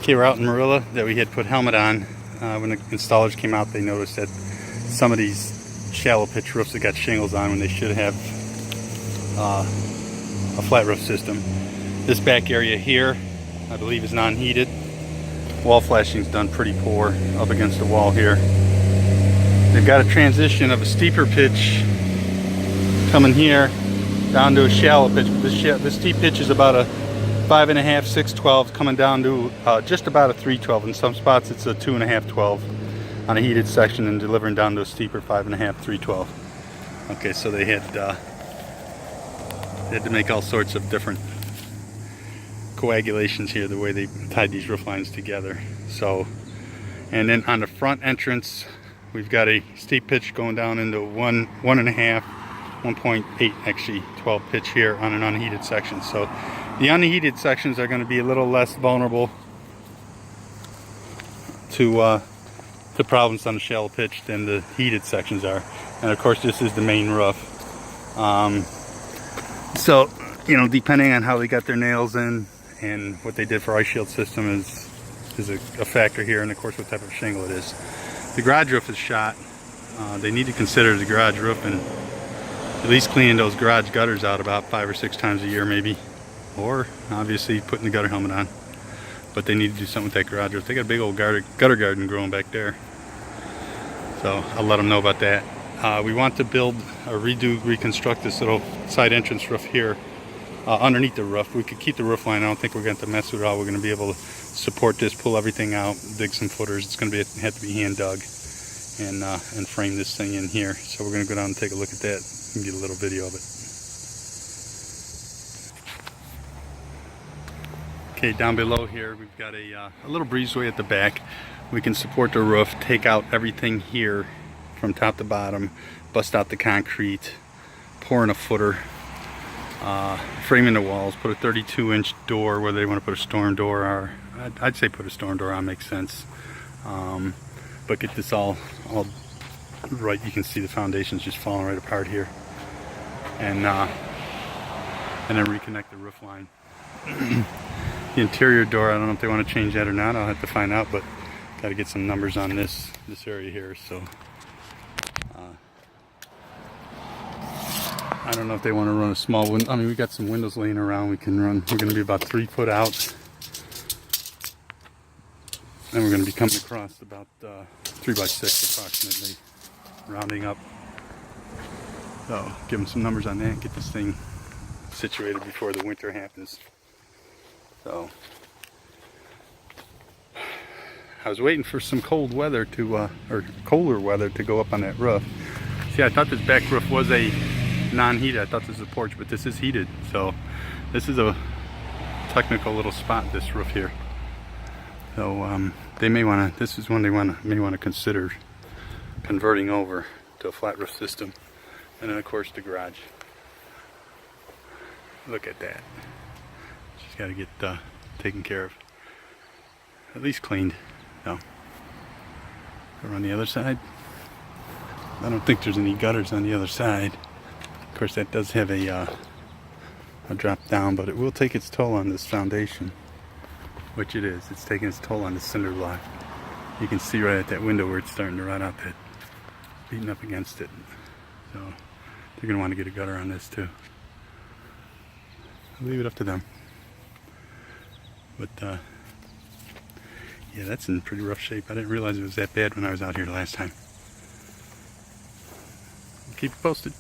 Okay, we're out in Marilla that we had put helmet on. When the installers came out, they noticed that some of these shallow pitch roofs that got shingles on when they should have a flat roof system. This back area here, I believe, is non-heated. Wall flashing's done pretty poor up against the wall here. They've got a transition of a steeper pitch coming here down to a shallow pitch. This steep pitch is about a 5.5, 6/12, coming down to just about a 3/12. In some spots it's a 2.5 12 on a heated section and delivering down to a steeper 5.5, 3/12. Okay, so they had to make all sorts of different coagulations here, the way they tied these roof lines together. So, and then on the front entrance, we've got a steep pitch going down into 1.5, 1.8 actually 12 pitch here on an unheated section. So the unheated sections are going to be a little less vulnerable to problems on the shallow pitch than the heated sections are. And of course, this is the main roof. So, you know, depending on how they got their nails in and what they did for ice shield system is a factor here, and of course what type of shingle it is. The garage roof is shot. They need to consider the garage roof and at least cleaning those garage gutters out about 5 or 6 times a year maybe, or obviously putting the gutter helmet on. But they need to do something with that garage roof. They got a big old gutter garden growing back there, so I'll let them know about that. We want to build or reconstruct this little side entrance roof here underneath the roof. We could keep the roof line. I don't think we're going to mess with it all. We're going to be able to support this, pull everything out, dig some footers. It's going to have to be hand dug and frame this thing in here. So we're going to go down and take a look at that and get a little video of it. Okay, down below here we've got a little breezeway at the back. We can support the roof, take out everything here from top to bottom, bust out the concrete, pour in a footer, frame in the walls, put a 32-inch door, whether they want to put a storm door, or I'd say put a storm door on, makes sense. But get this all right. You can see the foundation's just falling right apart here, and then reconnect the roof line. The interior door, I don't know if they want to change that or not. I'll have to find out, but got to get some numbers on this area here. So I don't know if they want to run a small window. I mean, we got some windows laying around. We can run. We're going to be about 3 foot out, and we're going to be coming across about 3x6 approximately, rounding up. So give them some numbers on that. Get this thing situated before the winter happens. So I was waiting for some cold weather to, or colder weather to go up on that roof. See, I thought this back roof was a non-heated. I thought this was a porch, but this is heated. So this is a technical little spot, this roof here. So they may want to, this is one they may want to consider converting over to a flat roof system. And then of course the garage. Look at that. Just got to get taken care of, at least cleaned. So over on the other side, I don't think there's any gutters on the other side. Of course, that does have a drop down, but it will take its toll on this foundation, which it is. It's taking its toll on the cinder block. You can see right at that window where it's starting to rot out, that beating up against it. So they're going to want to get a gutter on this too. I'll leave it up to them. But yeah, that's in pretty rough shape. I didn't realize it was that bad when I was out here last time. Keep it posted.